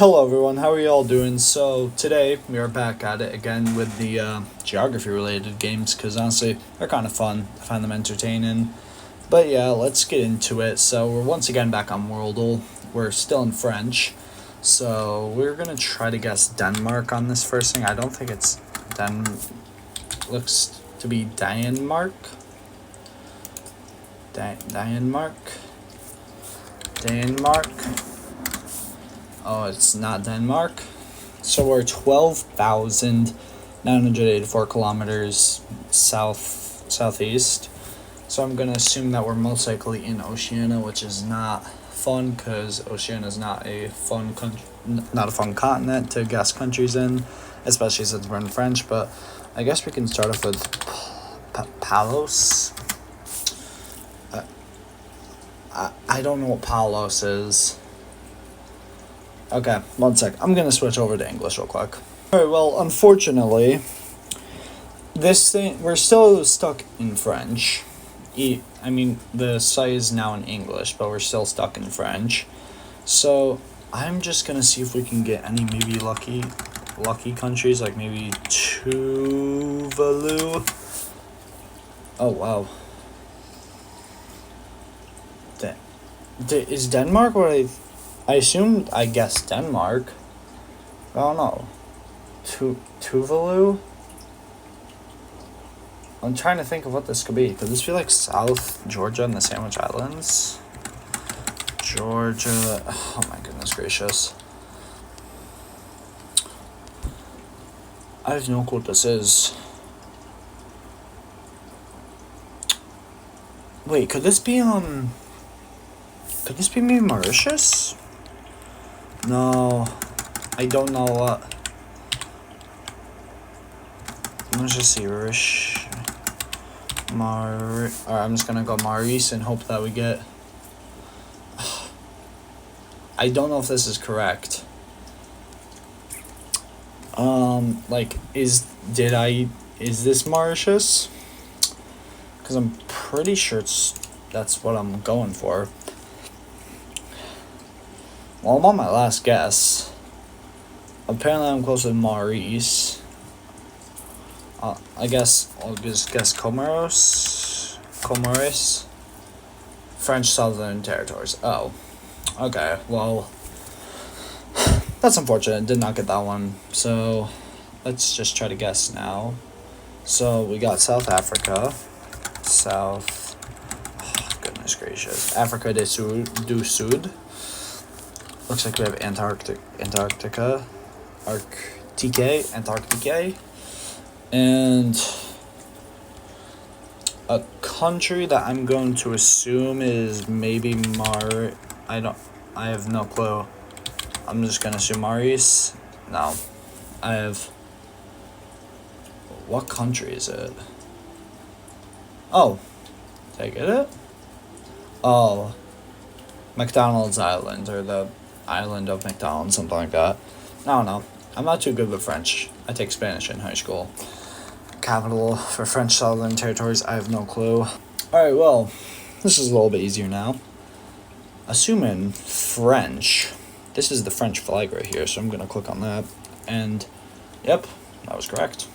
Hello everyone, how are you all doing? So today we are back at it again with the geography related games because honestly they're kind of fun. I find them entertaining. But yeah, let's get into it. So we're once again back on Wordle. We're still in French. So we're gonna try to guess Denmark on this first thing. I don't think it's looks to be Denmark. Denmark. Oh, it's not Denmark. So we're 12,984 kilometers southeast. So I'm gonna assume that we're most likely in Oceania, which is not fun because Oceania is not a fun continent to guess countries in, especially since we're in French. But I guess we can start off with Palos. I don't know what Palos is. Okay, one sec. I'm gonna switch over to English real quick. Alright, well, unfortunately, we're still stuck in French. I mean, the site is now in English, but we're still stuck in French. So, I'm just gonna see if we can get any maybe lucky countries, like maybe Tuvalu. Oh, wow. Is Denmark what I assumed, I guess Denmark. I don't know. Tuvalu? I'm trying to think of what this could be. Could this be like South Georgia and the Sandwich Islands? Georgia. Oh my goodness gracious. I have no clue what this is. Wait, could this be maybe Mauritius? No, I don't know what. Let's just see, Alright, I'm just gonna go Maurice and hope that we get. I don't know if this is correct. Is this Mauritius? Because I'm pretty sure that's what I'm going for. Well, I'm on my last guess. Apparently, I'm close with Maurice. I guess I'll just guess Comoros. French Southern Territories. Oh. Okay, well. That's unfortunate. Did not get that one. So, let's just try to guess now. So, we got South Africa. Oh, goodness gracious. Africa du Sud. Looks like we have Antarctica, and a country that I'm going to assume is maybe I have no clue. I'm just gonna assume Maurice. No, what country is it? Oh, did I get it? Oh, McDonald's Island, or the island of McDonald's, something like that. I don't know. I'm not too good with French. I take Spanish in high school. Capital for French Southern Territories, I have no clue. Alright, well, this is a little bit easier now. Assuming French. This is the French flag right here, so I'm going to click on that. And, yep, that was correct.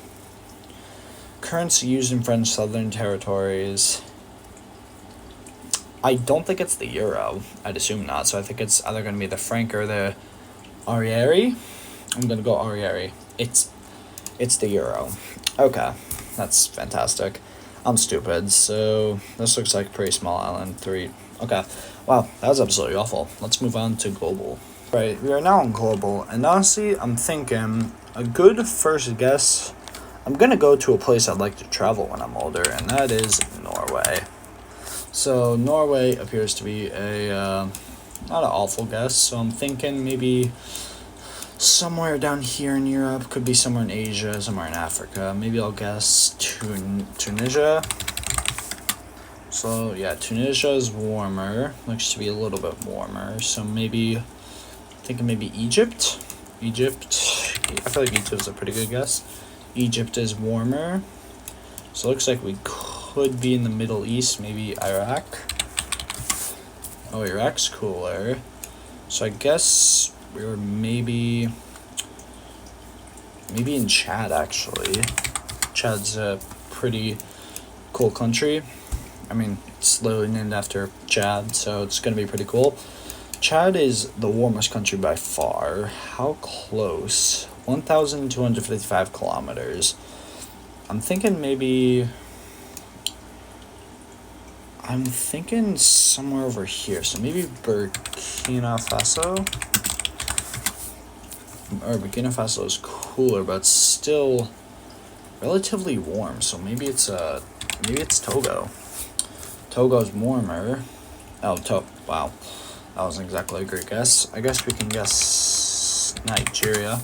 Currency used in French Southern Territories. I don't think it's the euro. I'd assume not. So I think it's either going to be the franc or the Ariary. I'm going to go Ariary. It's the euro. Okay. That's fantastic. I'm stupid. So this looks like a pretty small island. 3. Okay. Wow. That was absolutely awful. Let's move on to global. Right. We are now on global. And honestly, I'm thinking a good first guess. I'm going to go to a place I'd like to travel when I'm older. And that is Norway. So Norway appears to be a not an awful guess. So I'm thinking maybe somewhere down here in Europe, could be somewhere in Asia, somewhere in Africa. Maybe I'll guess Tunisia. So yeah, Tunisia is warmer. Looks to be a little bit warmer. So maybe thinking maybe Egypt. I feel like Egypt is a pretty good guess. Egypt is warmer. So it looks like we could be in the Middle East, maybe Iraq. Oh, Iraq's cooler. So I guess We're maybe in Chad, actually. Chad's a pretty cool country. I mean, it's literally named after Chad, so it's going to be pretty cool. Chad is the warmest country by far. How close? 1,255 kilometers. I'm thinking somewhere over here. So maybe Burkina Faso? Or Burkina Faso is cooler, but still relatively warm. So maybe it's Togo. Togo's warmer. Wow. That wasn't exactly a great guess. I guess we can guess Nigeria.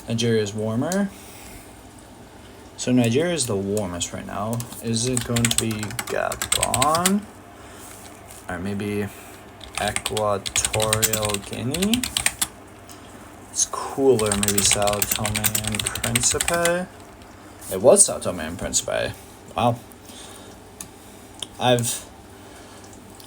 Nigeria is warmer. So Nigeria is the warmest right now. Is it going to be Gabon? Or maybe Equatorial Guinea? It's cooler, maybe Sao Tome and Principe. It was Sao Tome and Principe. Wow. I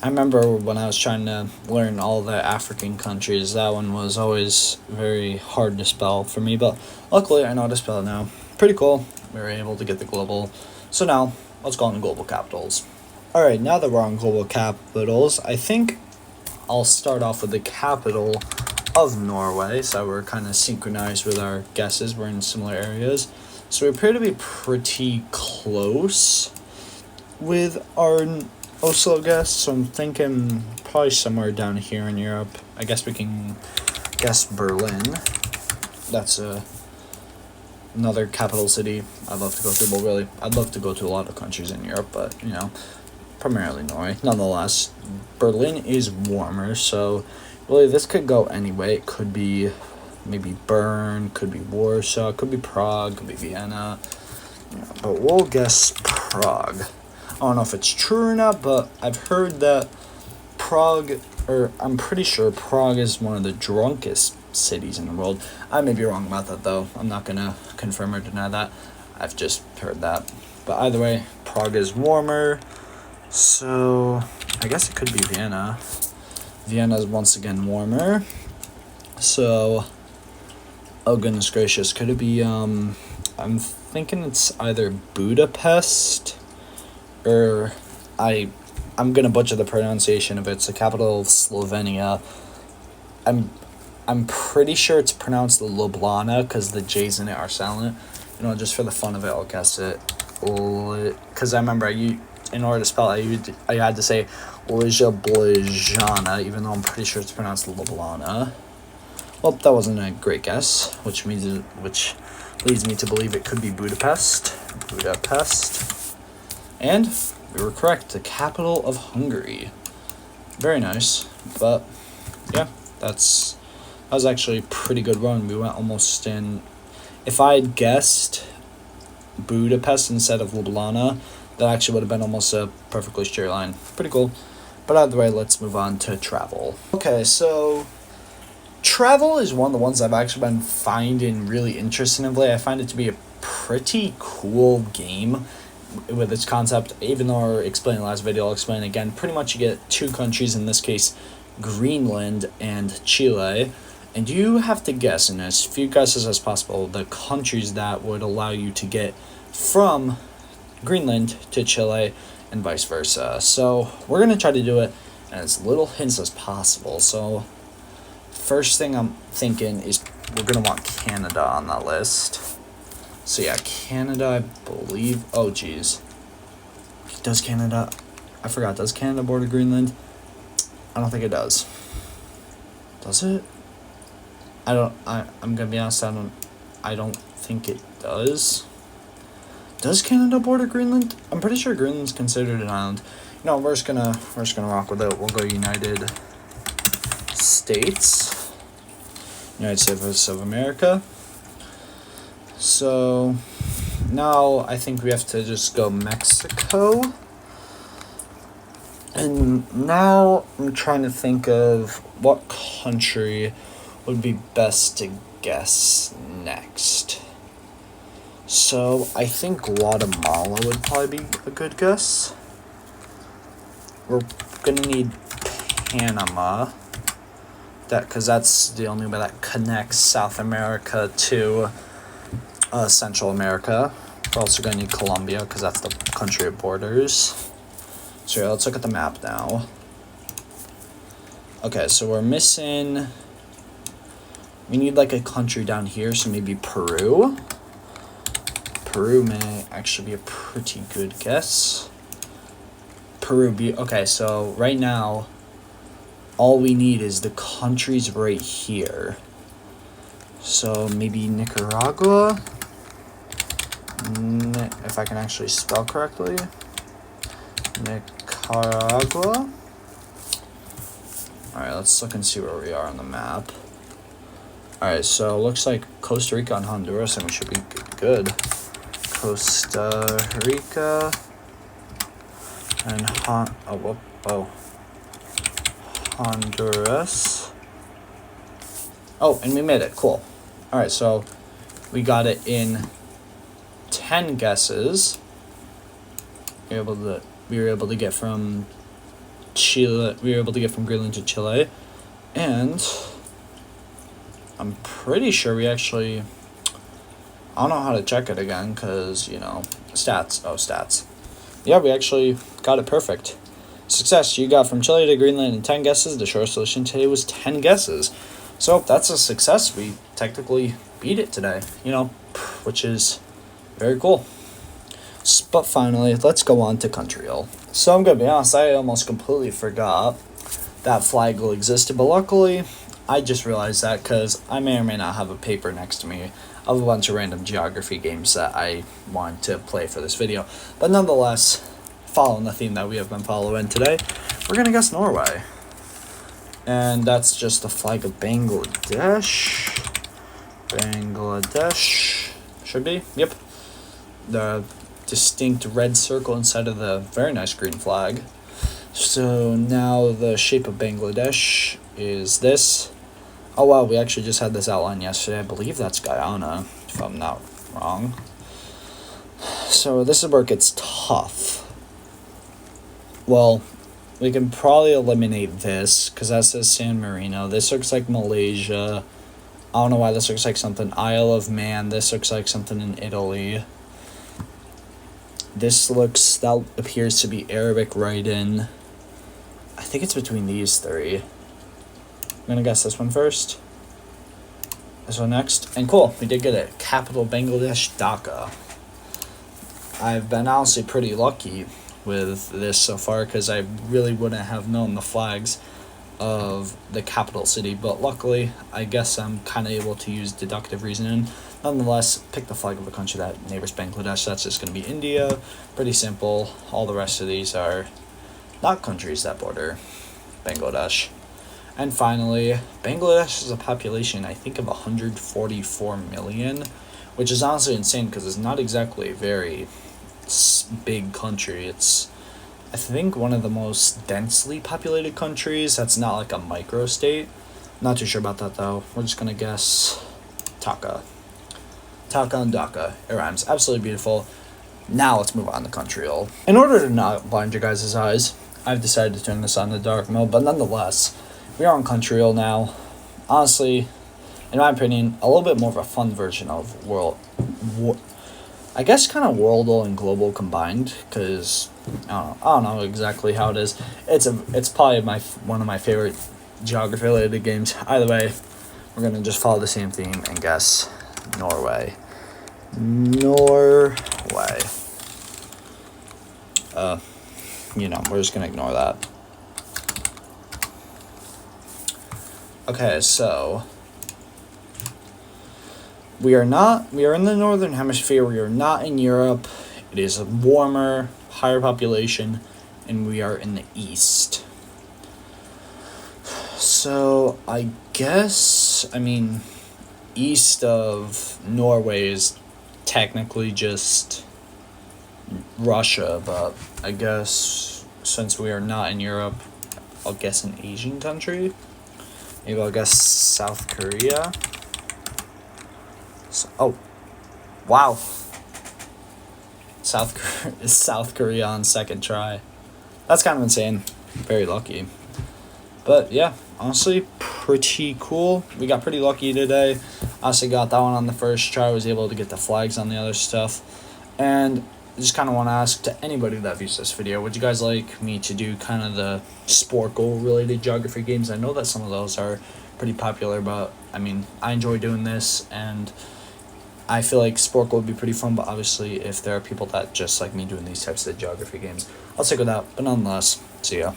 remember when I was trying to learn all the African countries, that one was always very hard to spell for me, but luckily I know how to spell it now. Pretty cool. We were able to get the global. So now, let's go on to global capitals. Alright, now that we're on global capitals, I think I'll start off with the capital of Norway, so we're kind of synchronized with our guesses. We're in similar areas. So we appear to be pretty close with our Oslo guess, so I'm thinking probably somewhere down here in Europe. I guess we can guess Berlin. That's another capital city I'd love to go to. Well, really, I'd love to go to a lot of countries in Europe, but, primarily Norway. Nonetheless, Berlin is warmer, so really this could go any way. It could be maybe Bern, could be Warsaw, could be Prague, could be Vienna. But we'll guess Prague. I don't know if it's true or not, but I've heard that I'm pretty sure Prague is one of the drunkest cities in the world. I may be wrong about that, though. I'm not going to confirm or deny that. I've just heard that. But either way, Prague is warmer. So I guess it could be Vienna. Vienna is once again warmer. So, oh goodness gracious, could it be, I'm thinking it's either Budapest or I'm gonna butcher the pronunciation of it. It's the capital of Slovenia. I'm pretty sure it's pronounced Ljubljana because the J's in it are silent. Just for the fun of it, I'll guess it. Because I remember in order to spell it, I had to say Ljubljana, even though I'm pretty sure it's pronounced Ljubljana. Well, that wasn't a great guess, which leads me to believe it could be Budapest. And we were correct, the capital of Hungary. Very nice, but yeah, that was actually a pretty good run. We went almost in. If I had guessed Budapest instead of Ljubljana, that actually would have been almost a perfectly straight line. Pretty cool. But either way, let's move on to travel. Okay, so travel is one of the ones I've actually been finding really interesting of late. I find it to be a pretty cool game with its concept. Even though I explained in the last video, I'll explain again. Pretty much you get two countries, in this case Greenland and Chile, and you have to guess in as few guesses as possible the countries that would allow you to get from Greenland to Chile and vice versa. So we're going to try to do it in as little hints as possible. So first thing I'm thinking is we're going to want Canada on that list. So yeah, Canada, I believe. Oh, geez. Does Canada border Greenland? I don't think it does. Does it? I'm gonna be honest, I don't think it does. Does Canada border Greenland? I'm pretty sure Greenland's considered an island. We're just gonna rock with it. We'll go United States of America. So now I think we have to just go Mexico. And now I'm trying to think of what country would be best to guess next. So I think Guatemala would probably be a good guess. We're gonna need Panama. because that's the only way that connects South America to Central America. We're also going to need Colombia because that's the country it borders. So yeah, let's look at the map now. Okay, so we're missing... We need like a country down here, so maybe Peru. Peru may actually be a pretty good guess. Peru be... Okay, so right now, all we need is the countries right here. So maybe Nicaragua? If I can actually spell correctly. Nicaragua. Alright, let's look and see where we are on the map. Alright, so looks like Costa Rica and Honduras, and we should be good. Costa Rica and Honduras. Oh, and we made it. Cool. Alright, so we got it in 10 guesses. We were able to get from Chile. We were able to get from Greenland to Chile, and I'm pretty sure we actually... I don't know how to check it again, because, you know, stats. Oh, stats. Yeah, we actually got it perfect. Success. You got from Chile to Greenland in 10 guesses. The short solution today was 10 guesses. So that's a success. We technically beat it today, you know, which is very cool. But finally, let's go on to Countryville. So I'm going to be honest, I almost completely forgot that flag existed, but luckily I just realized that because I may or may not have a paper next to me of a bunch of random geography games that I want to play for this video. But nonetheless, following the theme that we have been following today, we're going to guess Norway. And that's just the flag of Bangladesh. Bangladesh. Should be. Yep. The distinct red circle inside of the very nice green flag. So now the shape of Bangladesh is this. Oh wow, we actually just had this outline yesterday. I believe that's Guyana, if I'm not wrong. So this is where it gets tough. Well, we can probably eliminate this, because that says San Marino. This looks like Malaysia. I don't know why this looks like something Isle of Man. This looks like something in Italy. That appears to be Arabic write-in. I think it's between these three. I'm going to guess this one first. This one next. And cool, we did get it. Capital Bangladesh, Dhaka. I've been honestly pretty lucky with this so far because I really wouldn't have known the flags of the capital city. But luckily, I guess I'm kind of able to use deductive reasoning. Nonetheless, pick the flag of a country that neighbors Bangladesh. That's just going to be India. Pretty simple. All the rest of these are not countries that border Bangladesh. And finally, Bangladesh has a population, I think, of 144 million, which is honestly insane because it's not exactly a very big country. It's, I think, one of the most densely populated countries. That's not like a micro-state. Not too sure about that, though. We're just going to guess Dhaka. Dhaka and Dhaka. It rhymes. Absolutely beautiful. Now let's move on to Countryville. In order to not blind your guys' eyes, I've decided to turn this on the dark mode, but nonetheless, we are on Countryville now. Honestly, in my opinion, a little bit more of a fun version of I guess kind of Worldle and Global combined, because I don't know exactly how it is. It's probably one of my favorite geography-related games. Either way, we're going to just follow the same theme and guess Norway. Norway. We're just going to ignore that. Okay, so we are in the northern hemisphere. We are not in Europe. It is a warmer, higher population, and we are in the east. So I guess, east of Norway is technically just Russia, but I guess since we are not in Europe, I'll guess an Asian country. Maybe I'll guess South Korea. Wow. South Korea on second try. That's kind of insane. Very lucky. But yeah, honestly, pretty cool. We got pretty lucky today. Honestly, got that one on the first try. I was able to get the flags on the other stuff. And I just kind of want to ask to anybody that views this video, would you guys like me to do kind of the sport goal related geography games? I know that some of those are pretty popular, but I mean, I enjoy doing this, and I feel like sport goal would be pretty fun, but obviously if there are people that just like me doing these types of geography games, I'll stick with that. But nonetheless, see ya.